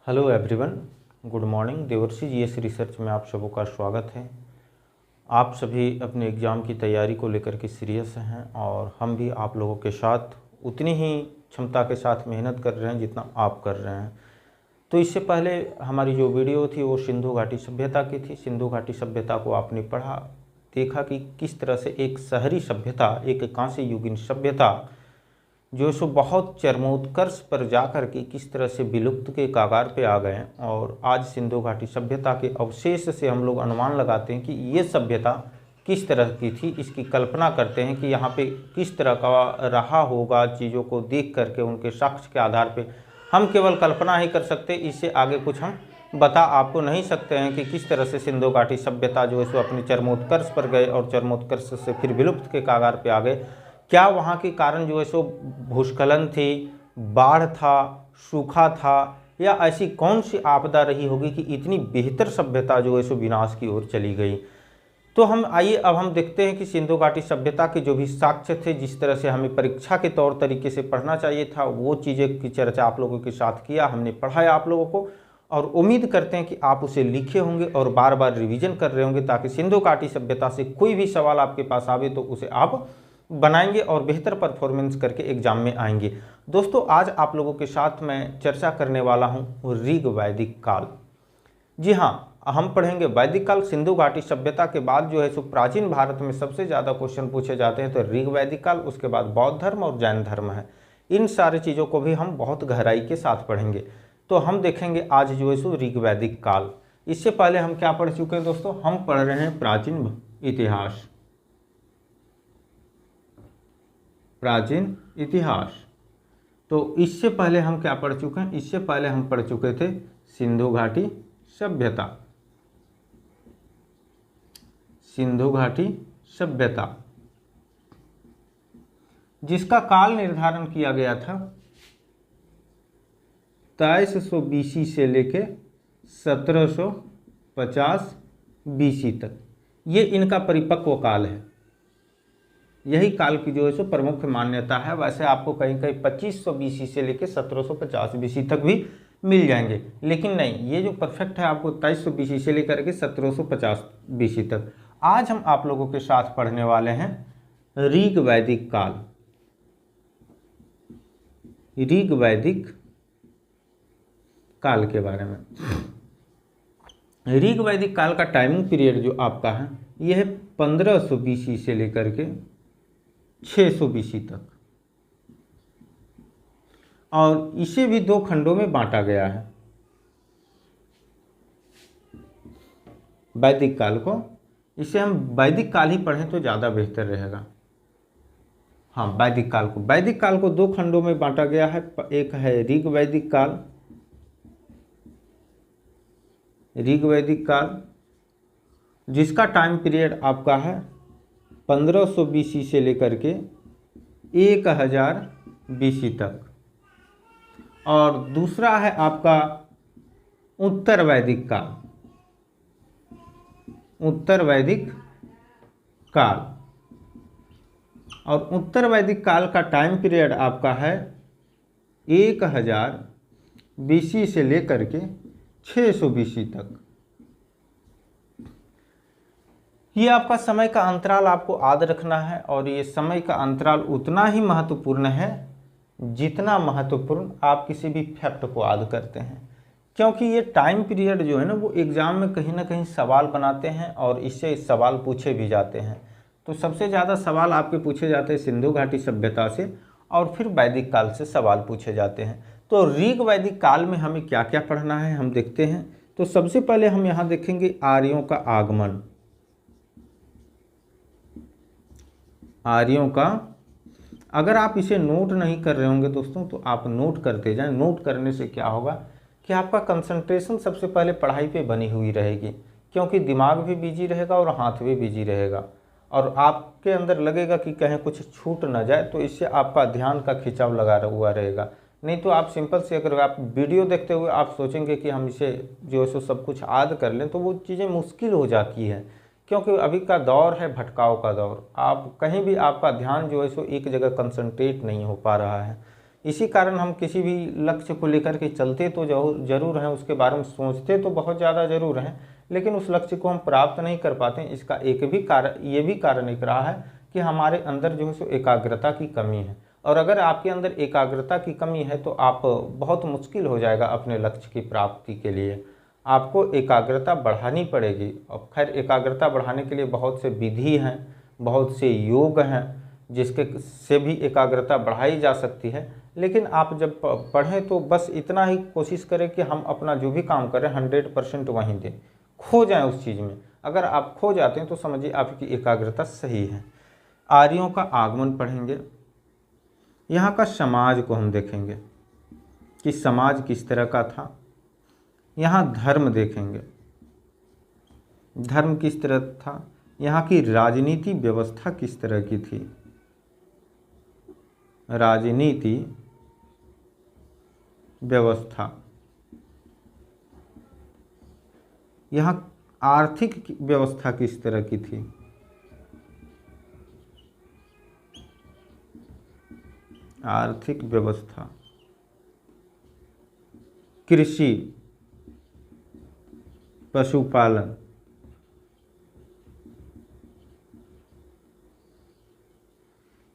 Hello everyone, good morning. देवर्षि GS research में आप सबों का स्वागत है। आप सभी अपने एग्ज़ाम की तैयारी को लेकर के सीरियस हैं और हम भी आप लोगों के साथ उतनी ही क्षमता के साथ मेहनत कर रहे हैं जितना आप कर रहे हैं। तो इससे पहले हमारी जो वीडियो थी वो सिंधु घाटी सभ्यता की थी। सिंधु घाटी सभ्यता को आपने पढ़ा, देखा कि किस तरह से एक शहरी सभ्यता, एक कांस्य युगीन सभ्यता जो सो बहुत चरमोत्कर्ष पर जाकर के किस तरह से विलुप्त के कागार पे आ गए। और आज सिंधु घाटी सभ्यता के अवशेष से हम लोग अनुमान लगाते हैं कि ये सभ्यता किस तरह की थी। इसकी कल्पना करते हैं कि यहाँ पे किस तरह का रहा होगा। चीज़ों को देख करके उनके साक्ष्य के आधार पे हम केवल कल्पना ही कर सकते, इससे आगे कुछ हम बता आपको नहीं सकते हैं कि किस तरह से सिंधु घाटी सभ्यता जो है सो अपने चरमोत्कर्ष पर गए और चरमोत्कर्ष से फिर विलुप्त के कागार पे आ गए। क्या वहाँ के कारण जो है सो भूस्खलन थी, बाढ़ था, सूखा था, या ऐसी कौन सी आपदा रही होगी कि इतनी बेहतर सभ्यता जो है सो विनाश की ओर चली गई। तो हम आइए अब हम देखते हैं कि सिंधु घाटी सभ्यता के जो भी साक्ष्य थे, जिस तरह से हमें परीक्षा के तौर तरीके से पढ़ना चाहिए था, वो चीज़ें की चर्चा आप लोगों के साथ किया, हमने पढ़ाया आप लोगों को। और उम्मीद करते हैं कि आप उसे लिखे होंगे और बार बार रिवीजन कर रहे होंगे, ताकि सिंधु घाटी सभ्यता से कोई भी सवाल आपके पास आवे तो उसे आप बनाएंगे और बेहतर परफॉर्मेंस करके एग्जाम में आएंगे। दोस्तों, आज आप लोगों के साथ मैं चर्चा करने वाला हूँ ऋग वैदिक काल। जी हाँ, हम पढ़ेंगे वैदिक काल। सिंधु घाटी सभ्यता के बाद जो है सो प्राचीन भारत में सबसे ज़्यादा क्वेश्चन पूछे जाते हैं तो ऋग वैदिक काल, उसके बाद बौद्ध धर्म और जैन धर्म है। इन सारी चीज़ों को भी हम बहुत गहराई के साथ पढ़ेंगे। तो हम देखेंगे आज जो है सो ऋग वैदिक काल। इससे पहले हम क्या पढ़ चुके हैं दोस्तों? हम पढ़ रहे हैं प्राचीन इतिहास। प्राचीन इतिहास। तो इससे पहले हम क्या पढ़ चुके हैं? इससे पहले हम पढ़ चुके थे सिंधु घाटी सभ्यता। सिंधु घाटी सभ्यता जिसका काल निर्धारण किया गया था 2300 बीसी से लेके 1750 बीसी तक। ये इनका परिपक्व काल है। यही काल की जो है सो प्रमुख मान्यता है। वैसे आपको कहीं कहीं 2500 बीसी से लेकर 1750 बीसी तक भी मिल जाएंगे, लेकिन नहीं, ये जो परफेक्ट है आपको 2300 बीसी से लेकर के 1750 बीसी तक। आज हम आप लोगों के साथ पढ़ने वाले हैं ऋग वैदिक काल। ऋग वैदिक काल के बारे में। ऋग वैदिक काल का टाइमिंग पीरियड जो आपका है यह है 1500 बीसी से लेकर के 600 बीसी तक, और इसे भी दो खंडों में बांटा गया है। वैदिक काल को, इसे हम वैदिक काल ही पढ़ें तो ज़्यादा बेहतर रहेगा। हाँ, वैदिक काल को दो खंडों में बांटा गया है। एक है ऋग वैदिक काल, ऋग वैदिक काल जिसका टाइम पीरियड आपका है 1500 बीसी से लेकर के 1000 बीसी तक, और दूसरा है आपका उत्तर वैदिक काल। उत्तर वैदिक काल, और उत्तर वैदिक काल का टाइम पीरियड आपका है 1000 बीसी से लेकर के 600 बीसी तक। ये आपका समय का अंतराल आपको याद रखना है, और ये समय का अंतराल उतना ही महत्वपूर्ण है जितना महत्वपूर्ण आप किसी भी फैक्ट को याद करते हैं, क्योंकि ये टाइम पीरियड जो है ना वो एग्ज़ाम में कहीं ना कहीं सवाल बनाते हैं और इससे सवाल पूछे भी जाते हैं। तो सबसे ज़्यादा सवाल आपके पूछे जाते हैं सिंधु घाटी सभ्यता से, और फिर वैदिक काल से सवाल पूछे जाते हैं। तो ऋग वैदिक काल में हमें क्या क्या पढ़ना है हम देखते हैं। तो सबसे पहले हम यहाँ देखेंगे आर्यों का आगमन। आर्यों का, अगर आप इसे नोट नहीं कर रहे होंगे दोस्तों तो आप नोट करते जाएं। नोट करने से क्या होगा कि आपका कंसंट्रेशन सबसे पहले पढ़ाई पे बनी हुई रहेगी, क्योंकि दिमाग भी बिजी रहेगा और हाथ भी बिजी रहेगा, और आपके अंदर लगेगा कि कहीं कुछ छूट ना जाए, तो इससे आपका ध्यान का खिंचाव लगा हुआ रहेगा। नहीं तो आप सिंपल से अगर आप वीडियो देखते हुए आप सोचेंगे कि हम इसे जो है सो सब कुछ याद कर लें, तो वो चीज़ें मुश्किल हो जाती है, क्योंकि अभी का दौर है भटकाव का दौर। आप कहीं भी आपका ध्यान जो है सो एक जगह कंसंट्रेट नहीं हो पा रहा है। इसी कारण हम किसी भी लक्ष्य को लेकर के चलते तो जरूर हैं, उसके बारे में सोचते तो बहुत ज़्यादा ज़रूर हैं, लेकिन उस लक्ष्य को हम प्राप्त नहीं कर पाते। इसका एक भी कारण, ये भी कारण एक रहा है कि हमारे अंदर जो है सो एकाग्रता की कमी है। और अगर आपके अंदर एकाग्रता की कमी है तो आप बहुत मुश्किल हो जाएगा अपने लक्ष्य की प्राप्ति के लिए। आपको एकाग्रता बढ़ानी पड़ेगी। अब खैर एकाग्रता बढ़ाने के लिए बहुत से विधि हैं, बहुत से योग हैं जिसके से भी एकाग्रता बढ़ाई जा सकती है। लेकिन आप जब पढ़ें तो बस इतना ही कोशिश करें कि हम अपना जो भी काम करें 100% वहीं दें, खो जाएं उस चीज़ में। अगर आप खो जाते हैं तो समझिए आपकी एकाग्रता सही है। आर्यों का आगमन पढ़ेंगे, यहाँ का समाज को हम देखेंगे कि समाज किस तरह का था। यहाँ धर्म देखेंगे, धर्म किस तरह था। यहाँ की राजनीति व्यवस्था किस तरह की थी, राजनीति व्यवस्था। यहाँ आर्थिक व्यवस्था किस तरह की थी, आर्थिक व्यवस्था। कृषि, पशुपालन,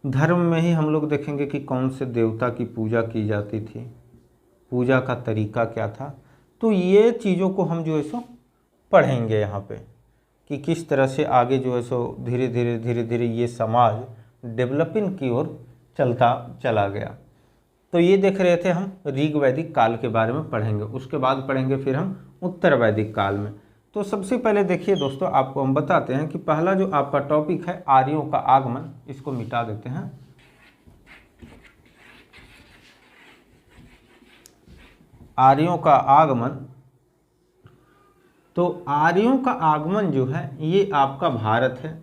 धर्म में ही हम लोग देखेंगे कि कौन से देवता की पूजा की जाती थी, पूजा का तरीका क्या था। तो ये चीज़ों को हम जो है सो पढ़ेंगे यहाँ पे कि किस तरह से आगे जो है सो धीरे धीरे ये समाज डेवलपिंग की ओर चलता चला गया। तो ये देख रहे थे हम ऋग वैदिक काल के बारे में पढ़ेंगे। उसके बाद पढ़ेंगे फिर हम उत्तर वैदिक काल में। तो सबसे पहले देखिए दोस्तों, आपको हम बताते हैं कि पहला जो आपका टॉपिक है आर्यों का आगमन, इसको मिटा देते हैं। आर्यों का आगमन, तो आर्यों का आगमन जो है ये आपका भारत है।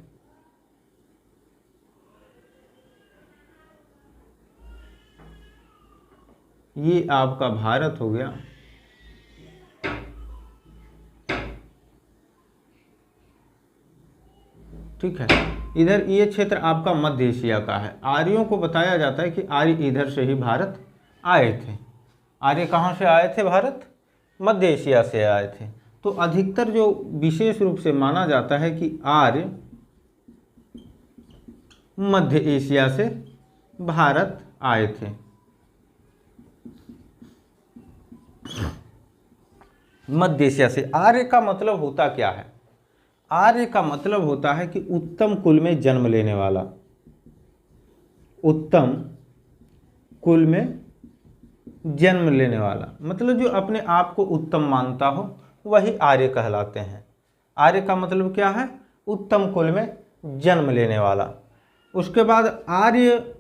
ये आपका भारत हो गया। ठीक है, इधर ये क्षेत्र आपका मध्य एशिया का है। आर्यों को बताया जाता है कि आर्य इधर से ही भारत आए थे। आर्य कहाँ से आए थे? भारत मध्य एशिया से आए थे। तो अधिकतर जो विशेष रूप से माना जाता है कि आर्य मध्य एशिया से भारत आए थे। मध्य एशिया से। आर्य का मतलब होता क्या है? आर्य का मतलब होता है कि उत्तम कुल में जन्म लेने वाला, उत्तम कुल में जन्म लेने वाला, मतलब जो अपने आप को उत्तम मानता हो वही आर्य कहलाते हैं। आर्य का मतलब क्या है? उत्तम कुल में जन्म लेने वाला। उसके बाद आर्य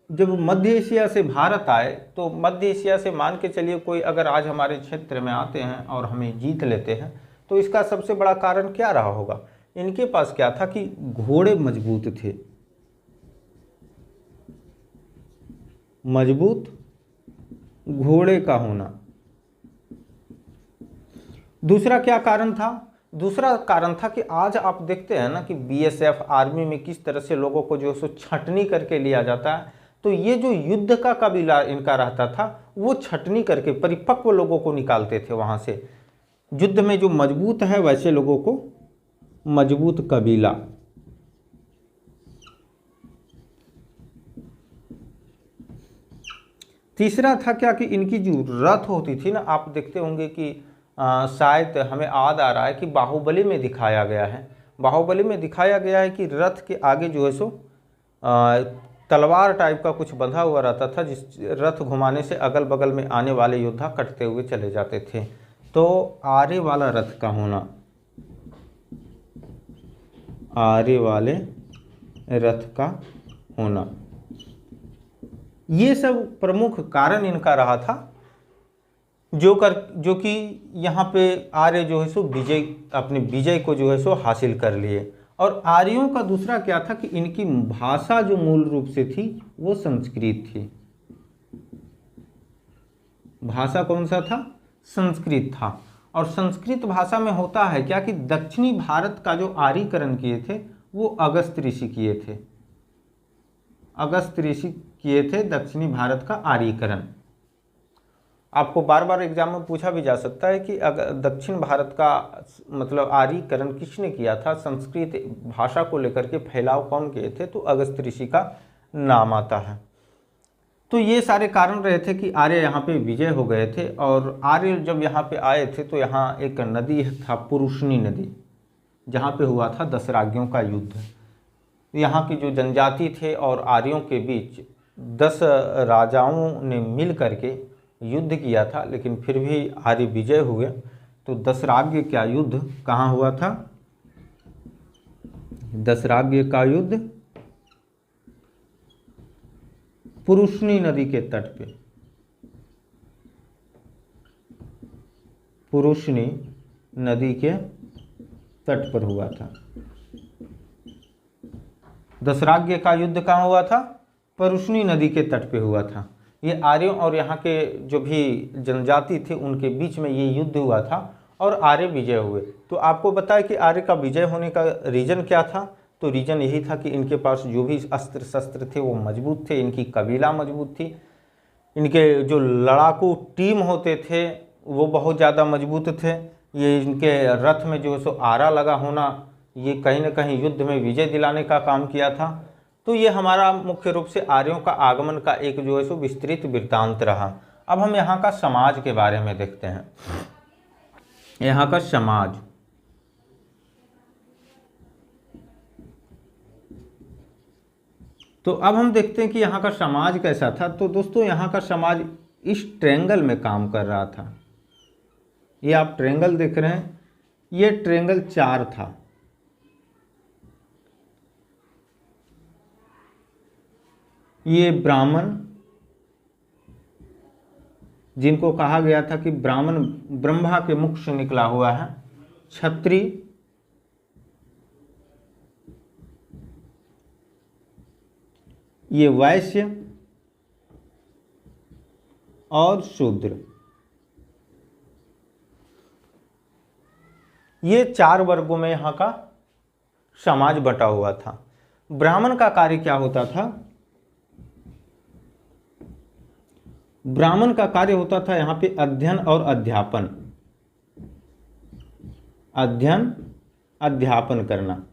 जब मध्य एशिया से भारत आए तो मध्य एशिया से मान के चलिए कोई अगर आज हमारे क्षेत्र में आते हैं और हमें जीत लेते हैं तो इसका सबसे बड़ा कारण क्या रहा होगा? इनके पास क्या था कि घोड़े मजबूत थे। मजबूत घोड़े का होना। दूसरा क्या कारण था? दूसरा कारण था कि आज आप देखते हैं ना कि बीएसएफ आर्मी में किस तरह से लोगों को जो है सो छटनी करके लिया जाता है। तो ये जो युद्ध का कबीला इनका रहता था वो छटनी करके परिपक्व लोगों को निकालते थे वहां से। युद्ध में जो मजबूत है वैसे लोगों को मजबूत कबीला। तीसरा था क्या कि इनकी जो रथ होती थी ना, आप देखते होंगे कि शायद हमें याद आ रहा है कि बाहुबली में दिखाया गया है। बाहुबली में दिखाया गया है कि रथ के आगे जो है सो तलवार टाइप का कुछ बंधा हुआ रहता था, जिस रथ घुमाने से अगल बगल में आने वाले योद्धा कटते हुए चले जाते थे। तो आरे वाला रथ का होना, आरे वाले रथ का होना, ये सब प्रमुख कारण इनका रहा था जो कि यहाँ पे आर्य जो है सो अपने विजय को जो है सो हासिल कर लिए। और आर्यों का दूसरा क्या था कि इनकी भाषा जो मूल रूप से थी वो संस्कृत थी। भाषा कौन सा था? संस्कृत था। और संस्कृत भाषा में होता है क्या कि दक्षिणी भारत का जो आर्यीकरण किए थे वो अगस्त ऋषि किए थे। अगस्त ऋषि किए थे दक्षिणी भारत का आर्यीकरण। आपको बार बार एग्जाम में पूछा भी जा सकता है कि अगर दक्षिण भारत का मतलब आर्यीकरण किसने किया था, संस्कृत भाषा को लेकर के फैलाव कौन किए थे, तो अगस्त ऋषि का नाम आता है। तो ये सारे कारण रहे थे कि आर्य यहाँ पे विजय हो गए थे। और आर्य जब यहाँ पे आए थे तो यहाँ एक नदी था पुरुषनी नदी, जहाँ पे हुआ था दशराज्यों का युद्ध। यहाँ की जो जनजाति थे और आर्यों के बीच 10 राजाओं ने मिल करके युद्ध किया था, लेकिन फिर भी आर्य विजय हुए। तो दशराज्य का युद्ध कहाँ हुआ था? दशराज्य का युद्ध पुरुषनी नदी के तट पे, पुरुषनी नदी के तट पर हुआ था। दशराज्य का युद्ध कहाँ हुआ था? पुरुषनी नदी के तट पे हुआ था। ये आर्यों और यहाँ के जो भी जनजाति थे उनके बीच में ये युद्ध हुआ था और आर्य विजय हुए। तो आपको बताया कि आर्य का विजय होने का रीजन क्या था? तो रीजन यही था कि इनके पास जो भी अस्त्र शस्त्र थे वो मजबूत थे, इनकी कबीला मजबूत थी, इनके जो लड़ाकू टीम होते थे वो बहुत ज़्यादा मजबूत थे, ये इनके रथ में जो है सो आरा लगा होना ये कहीं ना कहीं युद्ध में विजय दिलाने का काम किया था। तो ये हमारा मुख्य रूप से आर्यों का आगमन का एक जो है सो विस्तृत वृत्तांत रहा। अब हम यहाँ का समाज के बारे में देखते हैं। यहाँ का समाज, तो अब हम देखते हैं कि यहाँ का समाज कैसा था। तो दोस्तों यहाँ का समाज इस ट्रायंगल में काम कर रहा था। ये आप ट्रायंगल देख रहे हैं, ये ट्रायंगल 4 था। ये ब्राह्मण, जिनको कहा गया था कि ब्राह्मण ब्रह्मा के मुख से निकला हुआ है, क्षत्रिय, ये वैश्य और शूद्र, ये 4 वर्गों में यहाँ का समाज बटा हुआ था। ब्राह्मण का कार्य क्या होता था? ब्राह्मण का कार्य होता था यहाँ पे अध्ययन और अध्यापन, अध्ययन अध्यापन करना।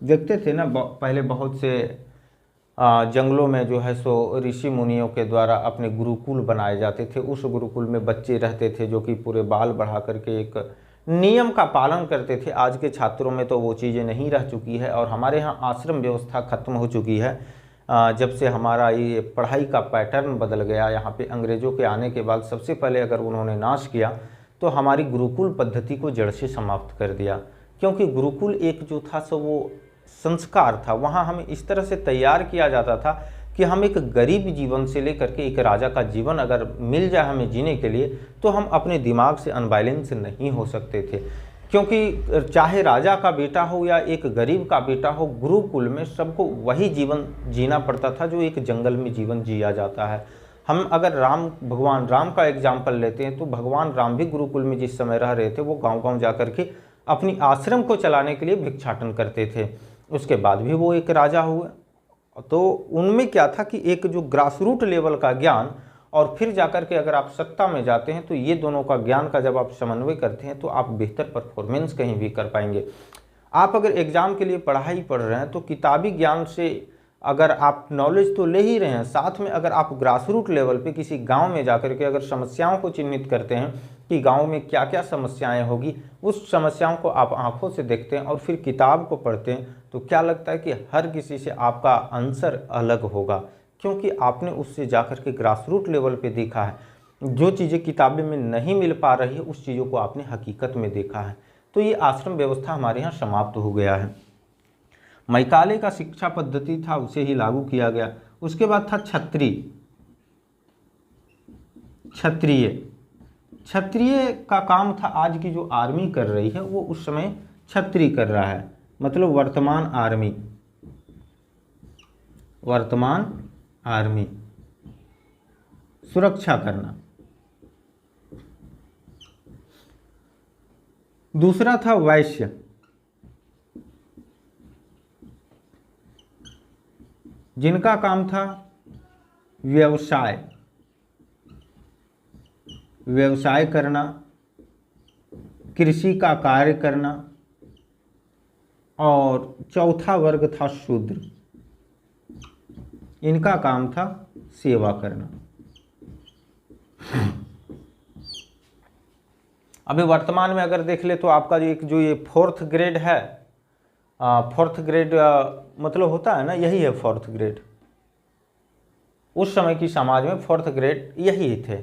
देखते थे ना पहले बहुत से जंगलों में जो है सो ऋषि मुनियों के द्वारा अपने गुरुकुल बनाए जाते थे। उस गुरुकुल में बच्चे रहते थे जो कि पूरे बाल बढ़ा करके एक नियम का पालन करते थे। आज के छात्रों में तो वो चीज़ें नहीं रह चुकी है और हमारे यहाँ आश्रम व्यवस्था खत्म हो चुकी है। जब से हमारा ये पढ़ाई का पैटर्न बदल गया, यहाँ पे अंग्रेज़ों के आने के बाद सबसे पहले अगर उन्होंने नाश किया तो हमारी गुरुकुल पद्धति को जड़ से समाप्त कर दिया। क्योंकि गुरुकुल एक जो था सो वो संस्कार था, वहाँ हमें इस तरह से तैयार किया जाता था कि हम एक गरीब जीवन से लेकर के एक राजा का जीवन अगर मिल जाए हमें जीने के लिए तो हम अपने दिमाग से अनबैलेंस नहीं हो सकते थे। क्योंकि चाहे राजा का बेटा हो या एक गरीब का बेटा हो, गुरुकुल में सबको वही जीवन जीना पड़ता था जो एक जंगल में जीवन जिया जाता है। हम अगर भगवान राम का एग्जाम्पल लेते हैं तो भगवान राम भी गुरुकुल में जिस समय रह रहे थे वो गांव-गांव जाकर के अपनी आश्रम को चलाने के लिए भिक्षाटन करते थे। उसके बाद भी वो एक राजा हुए। तो उनमें क्या था कि एक जो ग्रास रूट लेवल का ज्ञान और फिर जाकर के अगर आप सत्ता में जाते हैं तो ये दोनों का ज्ञान का जब आप समन्वय करते हैं तो आप बेहतर परफॉर्मेंस कहीं भी कर पाएंगे। आप अगर एग्ज़ाम के लिए पढ़ाई पढ़ रहे हैं तो किताबी ज्ञान से अगर आप नॉलेज तो ले ही रहे हैं, साथ में अगर आप ग्रास रूट लेवल पे किसी गांव में जाकर के अगर समस्याओं को चिन्हित करते हैं कि गांव में क्या क्या समस्याएं होगी, उस समस्याओं को आप आंखों से देखते हैं और फिर किताब को पढ़ते हैं तो क्या लगता है कि हर किसी से आपका आंसर अलग होगा, क्योंकि आपने उससे जाकर के ग्रास रूट लेवल पे देखा है। जो चीज़ें किताबें में नहीं मिल पा रही है उस चीज़ों को आपने हकीकत में देखा है। तो ये आश्रम व्यवस्था हमारे यहाँ समाप्त हो गया है। मैकाले का शिक्षा पद्धति था उसे ही लागू किया गया। उसके बाद था क्षत्रिय। क्षत्रिय क्षत्रिय का काम था, आज की जो आर्मी कर रही है वो उस समय क्षत्रिय कर रहा है, मतलब वर्तमान आर्मी, वर्तमान आर्मी सुरक्षा करना। दूसरा था वैश्य। जिनका काम था व्यवसाय करना, कृषि का कार्य करना, और चौथा वर्ग था शूद्र, इनका काम था सेवा करना। अभी वर्तमान में अगर देख ले तो आपका जो ये फोर्थ ग्रेड है, फोर्थ ग्रेड मतलब होता है ना, यही है फोर्थ ग्रेड। उस समय की समाज में फोर्थ ग्रेड यही थे,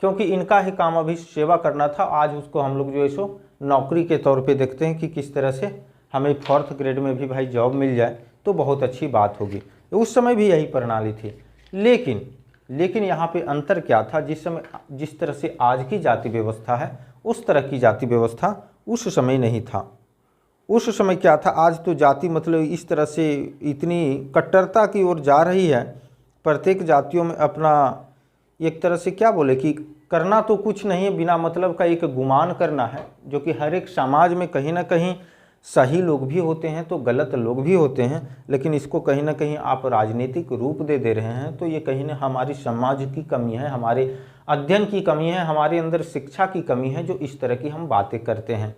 क्योंकि इनका ही काम अभी सेवा करना था। आज उसको हम लोग जो है सो नौकरी के तौर पे देखते हैं कि किस तरह से हमें फोर्थ ग्रेड में भी भाई जॉब मिल जाए तो बहुत अच्छी बात होगी। उस समय भी यही प्रणाली थी, लेकिन यहाँ पे अंतर क्या था, जिस तरह से आज की जाति व्यवस्था है उस तरह की जाति व्यवस्था उस समय नहीं था। उस समय क्या था, आज तो जाति मतलब इस तरह से इतनी कट्टरता की ओर जा रही है, प्रत्येक जातियों में अपना एक तरह से क्या बोले कि करना तो कुछ नहीं है, बिना मतलब का एक गुमान करना है, जो कि हर एक समाज में कहीं ना कहीं सही लोग भी होते हैं तो गलत लोग भी होते हैं, लेकिन इसको कहीं ना कहीं आप राजनीतिक रूप दे रहे हैं, तो ये कहीं ना हमारी समाज की कमी है, हमारे अध्ययन की कमी है, हमारे अंदर शिक्षा की कमी है, जो इस तरह की हम बातें करते हैं।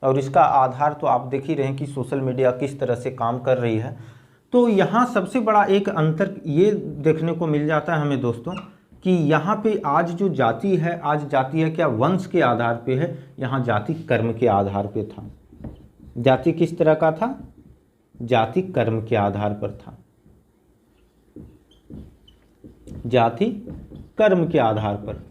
और इसका आधार तो आप देख ही रहे हैं कि सोशल मीडिया किस तरह से काम कर रही है। तो यहाँ सबसे बड़ा एक अंतर ये देखने को मिल जाता है हमें दोस्तों कि यहाँ पे आज जो जाति है, आज जाति है क्या वंश के आधार पे है, यहाँ जाति कर्म के आधार पे था। जाति किस तरह का था, जाति कर्म के आधार पर था, जाति कर्म के आधार पर।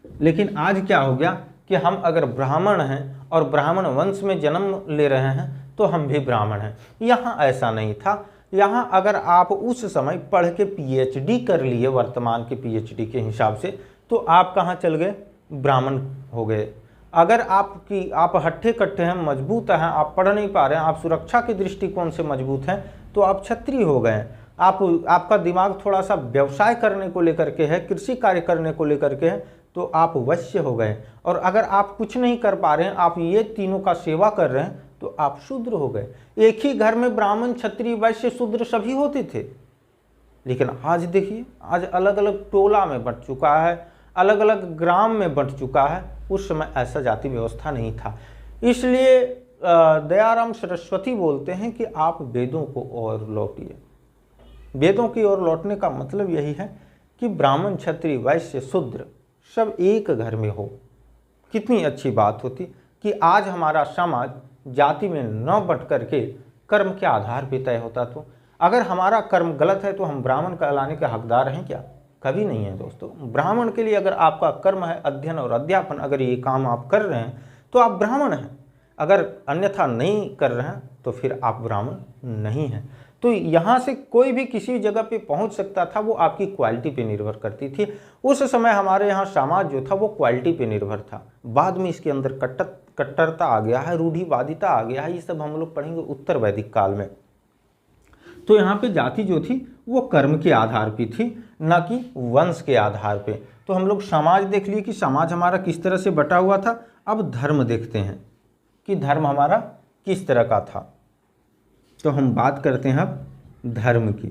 लेकिन आज क्या हो गया कि हम अगर ब्राह्मण हैं और ब्राह्मण वंश में जन्म ले रहे हैं तो हम भी ब्राह्मण हैं। यहाँ ऐसा नहीं था। यहाँ अगर आप उस समय पढ़ के पीएचडी कर लिए, वर्तमान के पीएचडी के हिसाब से, तो आप कहाँ चल गए, ब्राह्मण हो गए। अगर आप हट्ठे कट्ठे हैं, मजबूत हैं, आप पढ़ नहीं पा रहे हैं, आप सुरक्षा के दृष्टिकोण से मजबूत हैं, तो आप क्षत्रिय हो गए। आपका दिमाग थोड़ा सा व्यवसाय करने को लेकर के है, कृषि कार्य करने को लेकर के है, तो आप वैश्य हो गए। और अगर आप कुछ नहीं कर पा रहे हैं, आप ये तीनों का सेवा कर रहे हैं, तो आप शूद्र हो गए। एक ही घर में ब्राह्मण, क्षत्रिय, वैश्य, शूद्र सभी होते थे, लेकिन आज देखिए, आज अलग अलग टोला में बंट चुका है, अलग अलग ग्राम में बंट चुका है। उस समय ऐसा जाति व्यवस्था नहीं था। इसलिए दयाराम सरस्वती बोलते हैं कि आप वेदों को और लौटिए। वेदों की ओर लौटने का मतलब यही है कि ब्राह्मण, क्षत्रिय, वैश्य, शूद्र सब एक घर में हो। कितनी अच्छी बात होती कि आज हमारा समाज जाति में न बंट करके कर्म के आधार पर तय होता। तो अगर हमारा कर्म गलत है तो हम ब्राह्मण कहलाने के हकदार हैं क्या? कभी नहीं है दोस्तों। ब्राह्मण के लिए अगर आपका कर्म है अध्ययन और अध्यापन, अगर ये काम आप कर रहे हैं तो आप ब्राह्मण हैं। अगर अन्यथा नहीं कर रहे हैं तो फिर आप ब्राह्मण नहीं हैं। तो यहाँ से कोई भी किसी जगह पे पहुँच सकता था, वो आपकी क्वालिटी पे निर्भर करती थी। उस समय हमारे यहाँ समाज जो था वो क्वालिटी पे निर्भर था। बाद में इसके अंदर कट्टरता आ गया है, रूढ़िवादिता आ गया है, ये सब हम लोग पढ़ेंगे उत्तर वैदिक काल में। तो यहाँ पे जाति जो थी वो कर्म के आधार पे थी, ना कि वंश के आधार पे। तो हम लोग समाज देख लिए कि समाज हमारा किस तरह से बटा हुआ था। अब धर्म देखते हैं कि धर्म हमारा किस तरह का था। तो हम बात करते हैं अब धर्म की।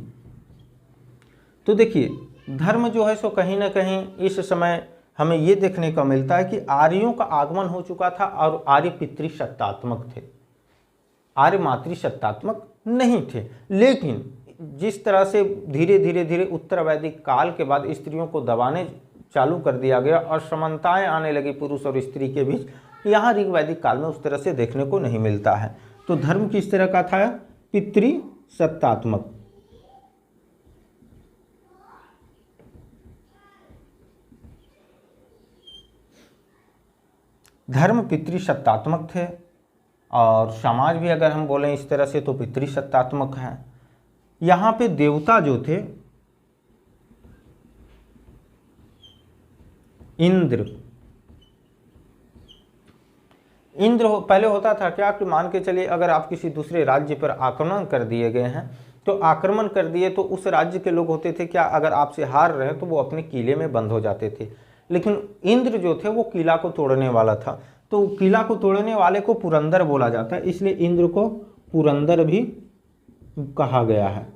तो देखिए, धर्म जो है सो कहीं ना कहीं इस समय हमें ये देखने को मिलता है कि आर्यों का आगमन हो चुका था और आर्य पितृसत्तात्मक थे, आर्य मातृसत्तात्मक नहीं थे। लेकिन जिस तरह से धीरे धीरे उत्तर वैदिक काल के बाद स्त्रियों को दबाने चालू कर दिया गया और समानताएं आने लगी पुरुष और स्त्री के बीच, यहाँ ऋग वैदिक काल में उस तरह से देखने को नहीं मिलता है। तो धर्म किस तरह का था? पितृसत्तात्मक। धर्म पितृसत्तात्मक थे और समाज भी अगर हम बोलें इस तरह से तो पितृसत्तात्मक है। यहाँ पे देवता जो थे इंद्र पहले होता था क्या कि मान के चलिए अगर आप किसी दूसरे राज्य पर आक्रमण कर दिए गए हैं तो आक्रमण कर दिए तो उस राज्य के लोग होते थे क्या, अगर आपसे हार रहे हैं तो वो अपने किले में बंद हो जाते थे। लेकिन इंद्र जो थे वो किला को तोड़ने वाला था, तो किला को तोड़ने वाले को पुरंदर बोला जाता है, इसलिए इंद्र को पुरंदर भी कहा गया है।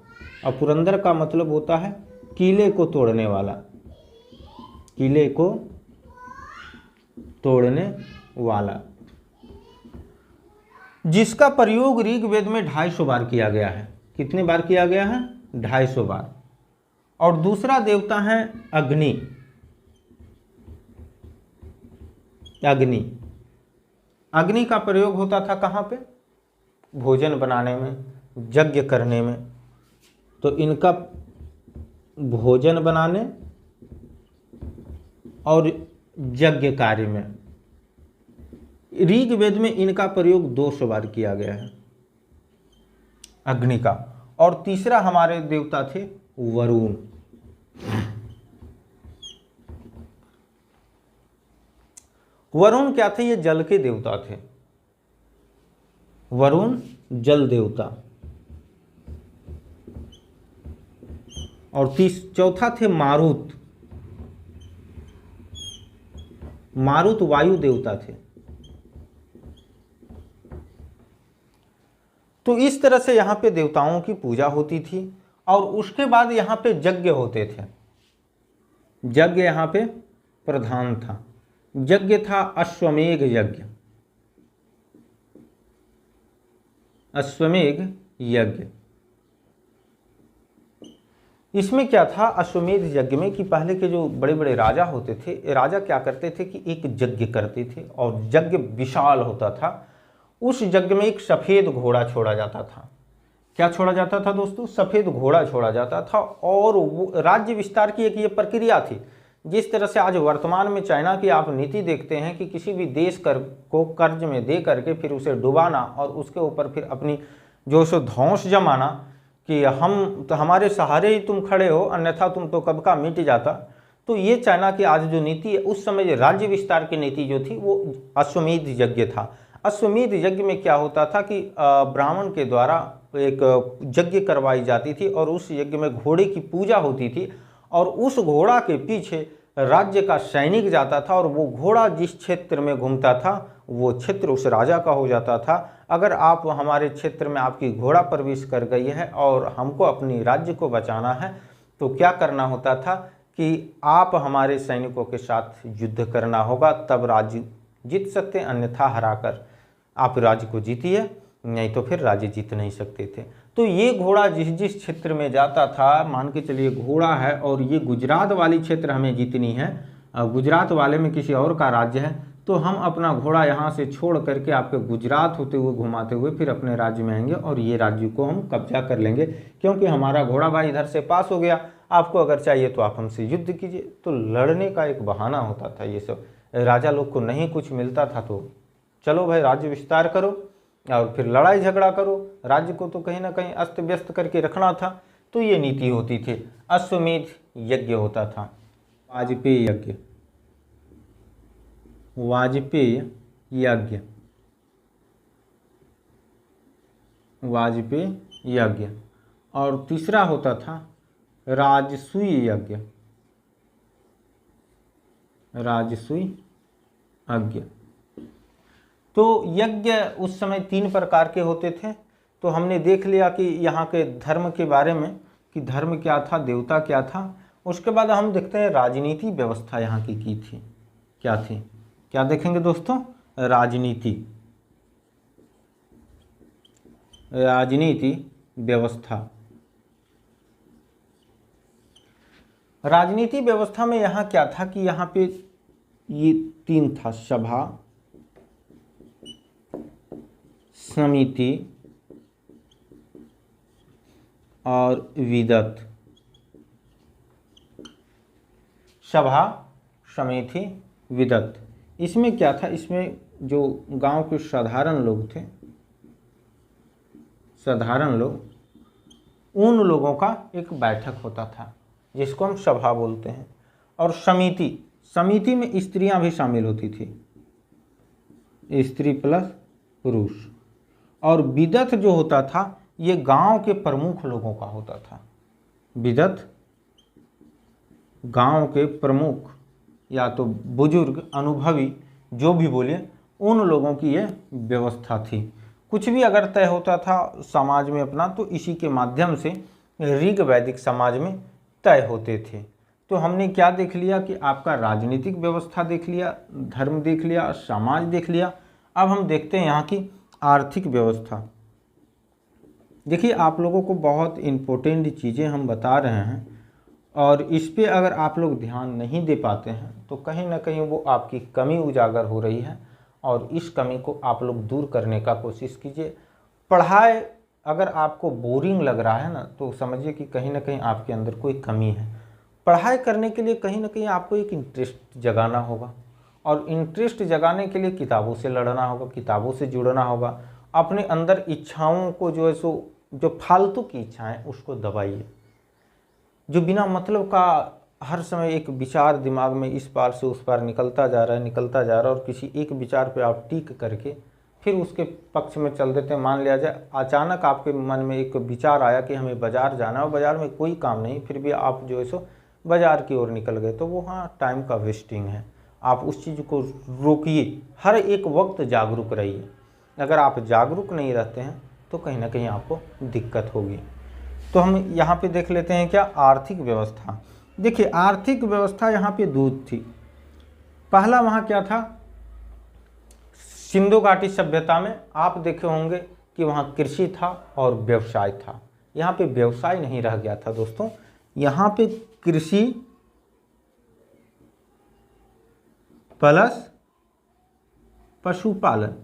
और पुरंदर का मतलब होता है किले को तोड़ने वाला, किले को तोड़ने वाला, जिसका प्रयोग ऋग्वेद में 250 बार किया गया है। कितने बार किया गया है? 250 बार। और दूसरा देवता है अग्नि। अग्नि, अग्नि का प्रयोग होता था कहाँ पे? भोजन बनाने में, यज्ञ करने में। तो इनका भोजन बनाने और यज्ञ कार्य में ऋग्वेद में इनका प्रयोग 200 बार किया गया है, अग्नि का। और तीसरा हमारे देवता थे वरुण। वरुण क्या थे? ये जल के देवता थे। वरुण जल देवता। और चौथा थे मारुत। मारुत वायु देवता थे। तो इस तरह से यहाँ पे देवताओं की पूजा होती थी। और उसके बाद यहाँ पे यज्ञ होते थे। यज्ञ यहाँ पे प्रधान था। यज्ञ था अश्वमेध यज्ञ। अश्वमेध यज्ञ, इसमें क्या था? अश्वमेध यज्ञ में कि पहले के जो बड़े बड़े राजा होते थे, राजा क्या करते थे कि एक यज्ञ करते थे और यज्ञ विशाल होता था। उस यज्ञ में एक सफ़ेद घोड़ा छोड़ा जाता था। क्या छोड़ा जाता था दोस्तों? सफ़ेद घोड़ा छोड़ा जाता था। और वो राज्य विस्तार की एक ये प्रक्रिया थी। जिस तरह से आज वर्तमान में चाइना की आप नीति देखते हैं कि किसी भी देश को कर्ज में दे करके फिर उसे डुबाना और उसके ऊपर फिर अपनी जो सो धौंस जमाना कि हम तो हमारे सहारे ही तुम खड़े हो, अन्यथा तुम तो कब का मिट जाता। तो ये चाइना की आज जो नीति है, उस समय राज्य विस्तार की नीति जो थी वो अश्वमेध यज्ञ था। अश्वमेध यज्ञ में क्या होता था कि ब्राह्मण के द्वारा एक यज्ञ करवाई जाती थी और उस यज्ञ में घोड़े की पूजा होती थी। और उस घोड़ा के पीछे राज्य का सैनिक जाता था और वो घोड़ा जिस क्षेत्र में घूमता था वो क्षेत्र उस राजा का हो जाता था। अगर आप हमारे क्षेत्र में आपकी घोड़ा प्रवेश कर गई है और हमको अपनी राज्य को बचाना है तो क्या करना होता था कि आप हमारे सैनिकों के साथ युद्ध करना होगा, तब राज्य जीत सकते, अन्यथा हराकर आप राज्य को जीतिए, नहीं तो फिर राज्य जीत नहीं सकते थे। तो ये घोड़ा जिस जिस क्षेत्र में जाता था, मान के चलिए घोड़ा है और ये गुजरात वाली क्षेत्र हमें जीतनी है, गुजरात वाले में किसी और का राज्य है, तो हम अपना घोड़ा यहाँ से छोड़ करके आपके गुजरात होते हुए घुमाते हुए फिर अपने राज्य में आएंगे और ये राज्य को हम कब्जा कर लेंगे, क्योंकि हमारा घोड़ा भाई इधर से पास हो गया। आपको अगर चाहिए तो आप हमसे युद्ध कीजिए। तो लड़ने का एक बहाना होता था। ये सब राजा लोग को नहीं कुछ मिलता था तो चलो भाई राज्य विस्तार करो और फिर लड़ाई झगड़ा करो। राज्य को तो कहीं ना कहीं अस्त व्यस्त करके रखना था। तो ये नीति होती थी। अश्वमेध यज्ञ होता था। वाजपेयी यज्ञ, वाजपेयी यज्ञ, वाजपेयी यज्ञ। और तीसरा होता था राजसूय यज्ञ, राजसूय यज्ञ। तो यज्ञ उस समय 3 प्रकार के होते थे। तो हमने देख लिया कि यहाँ के धर्म के बारे में कि धर्म क्या था, देवता क्या था। उसके बाद हम देखते हैं राजनीति व्यवस्था यहाँ की थी, क्या थी। क्या देखेंगे दोस्तों? राजनीति, राजनीति व्यवस्था। राजनीति व्यवस्था में यहाँ क्या था कि यहाँ पे ये 3 था, सभा, समिति और विदत। सभा, समिति, विदत। इसमें क्या था? इसमें जो गांव के साधारण लोग थे, साधारण लोग, उन लोगों का एक बैठक होता था जिसको हम सभा बोलते हैं। और समिति, समिति में स्त्रियां भी शामिल होती थी, स्त्री प्लस पुरुष। और विदत जो होता था ये गांव के प्रमुख लोगों का होता था। विदत गांव के प्रमुख या तो बुजुर्ग, अनुभवी, जो भी बोलिए, उन लोगों की ये व्यवस्था थी। कुछ भी अगर तय होता था समाज में अपना तो इसी के माध्यम से ऋग वैदिक समाज में तय होते थे। तो हमने क्या देख लिया कि आपका राजनीतिक व्यवस्था देख लिया, धर्म देख लिया, समाज देख लिया। अब हम देखते हैं यहाँ की आर्थिक व्यवस्था। देखिए, आप लोगों को बहुत इम्पोर्टेंट चीज़ें हम बता रहे हैं और इस पे अगर आप लोग ध्यान नहीं दे पाते हैं तो कहीं ना कहीं वो आपकी कमी उजागर हो रही है और इस कमी को आप लोग दूर करने का कोशिश कीजिए। पढ़ाई अगर आपको बोरिंग लग रहा है ना तो समझिए कि कहीं ना कहीं आपके अंदर कोई कमी है। पढ़ाई करने के लिए कहीं ना कहीं आपको एक इंटरेस्ट जगाना होगा और इंटरेस्ट जगाने के लिए किताबों से लड़ना होगा, किताबों से जुड़ना होगा। अपने अंदर इच्छाओं को जो है सो जो फालतू की इच्छाएं उसको दबाइए। जो बिना मतलब का हर समय एक विचार दिमाग में इस पार से उस पार निकलता जा रहा है और किसी एक विचार पे आप टिक करके फिर उसके पक्ष में चल देते हैं। मान लिया जाए अचानक आपके मन में एक विचार आया कि हमें बाज़ार जाना है और बाज़ार में कोई काम नहीं, फिर भी आप जो है सो बाज़ार की ओर निकल गए, तो वो हाँ टाइम का वेस्टिंग है। आप उस चीज़ को रोकिए, हर एक वक्त जागरूक रहिए। अगर आप जागरूक नहीं रहते हैं तो कहीं ना कहीं आपको दिक्कत होगी। तो हम यहाँ पे देख लेते हैं क्या आर्थिक व्यवस्था। देखिए, आर्थिक व्यवस्था यहाँ पे दो थी। पहला वहाँ क्या था, सिंधु घाटी सभ्यता में आप देखे होंगे कि वहाँ कृषि था और व्यवसाय था। यहाँ पे व्यवसाय नहीं रह गया था दोस्तों, यहाँ पे कृषि प्लस पशुपालन,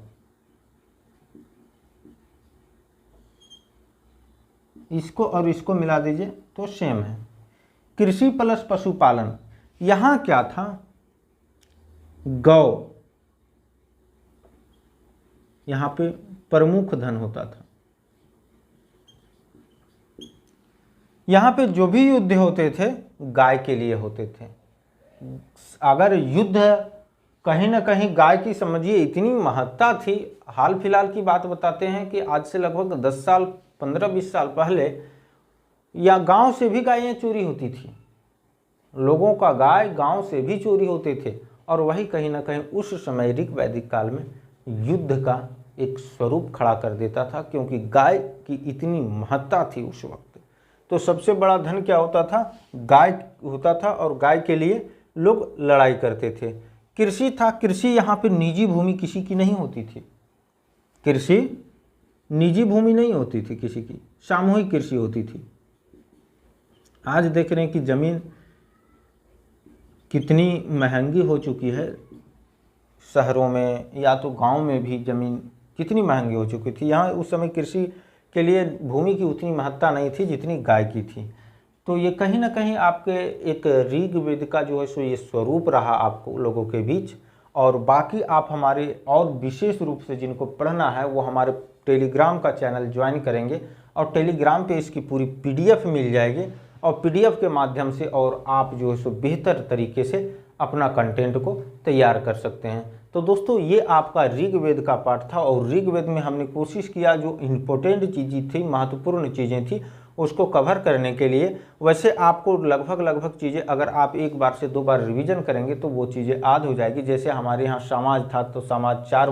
इसको और इसको मिला दीजिए तो सेम है, कृषि प्लस पशुपालन। यहाँ क्या था, गौ यहाँ पे प्रमुख धन होता था। यहाँ पे जो भी युद्ध होते थे गाय के लिए होते थे। अगर युद्ध कहीं ना कहीं गाय की समझिए इतनी महत्ता थी। हाल फिलहाल की बात बताते हैं कि आज से लगभग 10 साल 15-20 साल पहले या गांव से भी गायें चोरी होती थी। लोगों का गाय गांव से भी चोरी होते थे और वही कहीं ना कहीं उस समय ऋग वैदिक काल में युद्ध का एक स्वरूप खड़ा कर देता था, क्योंकि गाय की इतनी महत्ता थी उस वक्त। तो सबसे बड़ा धन क्या होता था, गाय होता था और गाय के लिए लोग लड़ाई करते थे। कृषि था, कृषि यहाँ पे निजी भूमि किसी की नहीं होती थी। कृषि निजी भूमि नहीं होती थी किसी की, सामूहिक कृषि होती थी। आज देख रहे हैं कि जमीन कितनी महंगी हो चुकी है। शहरों में या तो गांव में भी जमीन कितनी महंगी हो चुकी थी। यहाँ उस समय कृषि के लिए भूमि की उतनी महत्ता नहीं थी जितनी गाय की थी। तो ये कहीं ना कहीं आपके एक ऋग्वेद का जो है सो ये स्वरूप रहा आपको लोगों के बीच। और बाकी आप हमारे और विशेष रूप से जिनको पढ़ना है वो हमारे टेलीग्राम का चैनल ज्वाइन करेंगे और टेलीग्राम पे इसकी पूरी PDF मिल जाएगी और PDF के माध्यम से और आप जो है सो बेहतर तरीके से अपना कंटेंट को तैयार कर सकते हैं। तो दोस्तों, ये आपका ऋग्वेद का पाठ था और ऋग्वेद में हमने कोशिश किया जो इम्पोर्टेंट चीज़ें थी, महत्वपूर्ण चीज़ें थी, उसको कवर करने के लिए। वैसे आपको लगभग चीज़ें अगर आप एक बार से 2 बार रिवीजन करेंगे तो वो चीज़ें याद हो जाएगी। जैसे हमारे यहाँ समाज था तो समाज 4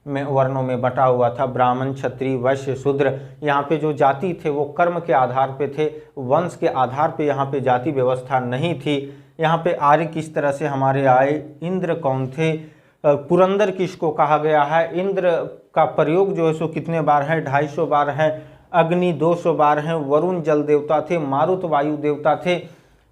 वर्णों में बटा हुआ था, ब्राह्मण, क्षत्रिय, वैश्य, शूद्र। यहाँ पे जो जाति थे वो कर्म के आधार पे थे, वंश के आधार पे यहाँ पे जाति व्यवस्था नहीं थी। यहाँ पे आर्य किस तरह से हमारे आए, इंद्र कौन थे, पुरंदर किसको कहा गया है, इंद्र का प्रयोग जो है सो कितने बार है, 250 बार है, अग्नि 200 बार हैं, वरुण जल देवता थे, मारुत वायु देवता थे।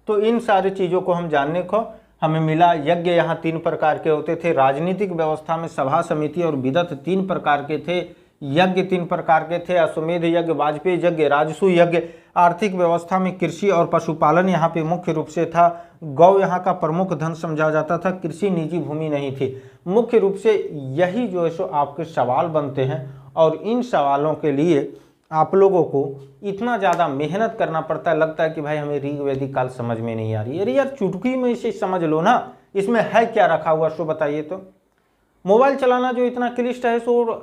तो इन सारी चीज़ों को हम जानने को हमें मिला। यज्ञ यहाँ 3 प्रकार के होते थे। राजनीतिक व्यवस्था में सभा, समिति और विदत 3 प्रकार के थे। यज्ञ 3 प्रकार के थे, अश्वमेध यज्ञ, वाजपेयी यज्ञ, राजसू यज्ञ। आर्थिक व्यवस्था में कृषि और पशुपालन यहाँ पे मुख्य रूप से था। गौ यहाँ का प्रमुख धन समझा जाता था। कृषि निजी भूमि नहीं थी। मुख्य रूप से यही जो है सो आपके सवाल बनते हैं और इन सवालों के लिए आप लोगों को इतना ज़्यादा मेहनत करना पड़ता है। लगता है कि भाई हमें ऋग्वेदिक काल समझ में नहीं आ रही है। अरे यार, चुटकी में इसे समझ लो ना, इसमें है क्या रखा हुआ सो बताइए। तो मोबाइल चलाना जो इतना क्लिष्ट है सो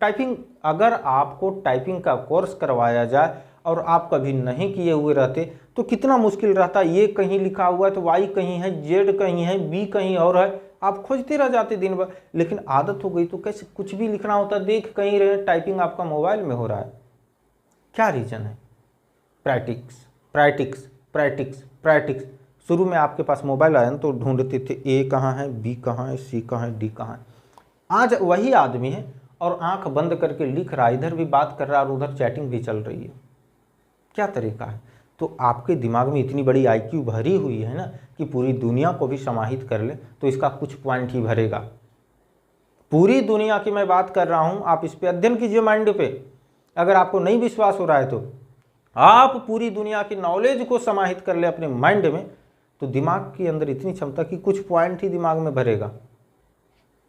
टाइपिंग, अगर आपको टाइपिंग का कोर्स करवाया जाए और आप कभी नहीं किए हुए रहते तो कितना मुश्किल रहता। ये कहीं लिखा हुआ है तो वाई कहीं है, जेड कहीं है, बी कहीं और है, आप खोजते रह जाते दिन भर। लेकिन आदत हो गई तो कैसे कुछ भी लिखना होता, देख कहीं रहे, टाइपिंग आपका मोबाइल में हो रहा है। क्या रीज़न है? Practices practices practices practices. शुरू में आपके पास मोबाइल आया तो ढूंढते थे ए कहाँ है, बी कहाँ है, सी कहाँ है, डी कहाँ है। आज वही आदमी है और आंख बंद करके लिख रहा है, इधर भी बात कर रहा है और उधर चैटिंग भी चल रही है। क्या तरीका है? तो आपके दिमाग में इतनी बड़ी IQ भरी हुई है ना कि पूरी दुनिया को भी समाहित कर ले तो इसका कुछ पॉइंट ही भरेगा। पूरी दुनिया की मैं बात कर रहा हूँ, आप इस पे अध्ययन कीजिए माइंड पे। अगर आपको नहीं विश्वास हो रहा है तो आप पूरी दुनिया की नॉलेज को समाहित कर ले अपने माइंड में, तो दिमाग के अंदर इतनी क्षमता कि कुछ पॉइंट ही दिमाग में भरेगा।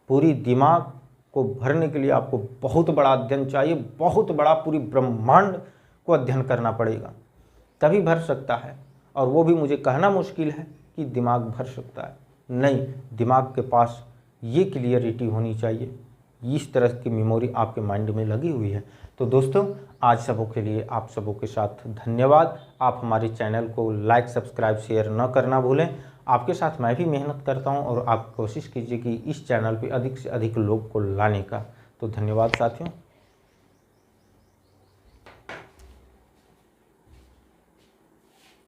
पूरी दिमाग को भरने के लिए आपको बहुत बड़ा अध्ययन चाहिए, बहुत बड़ा, पूरी ब्रह्मांड को अध्ययन करना पड़ेगा, तभी भर सकता है। और वो भी मुझे कहना मुश्किल है कि दिमाग भर सकता है, नहीं, दिमाग के पास ये क्लियरिटी होनी चाहिए, इस तरह की मेमोरी आपके माइंड में लगी हुई है। तो दोस्तों, आज सबों के लिए आप सबों के साथ धन्यवाद। आप हमारे चैनल को लाइक, सब्सक्राइब, शेयर न करना भूलें। आपके साथ मैं भी मेहनत करता हूं और आप कोशिश कीजिए कि इस चैनल पे अधिक से अधिक लोग को लाने का। तो धन्यवाद साथियों।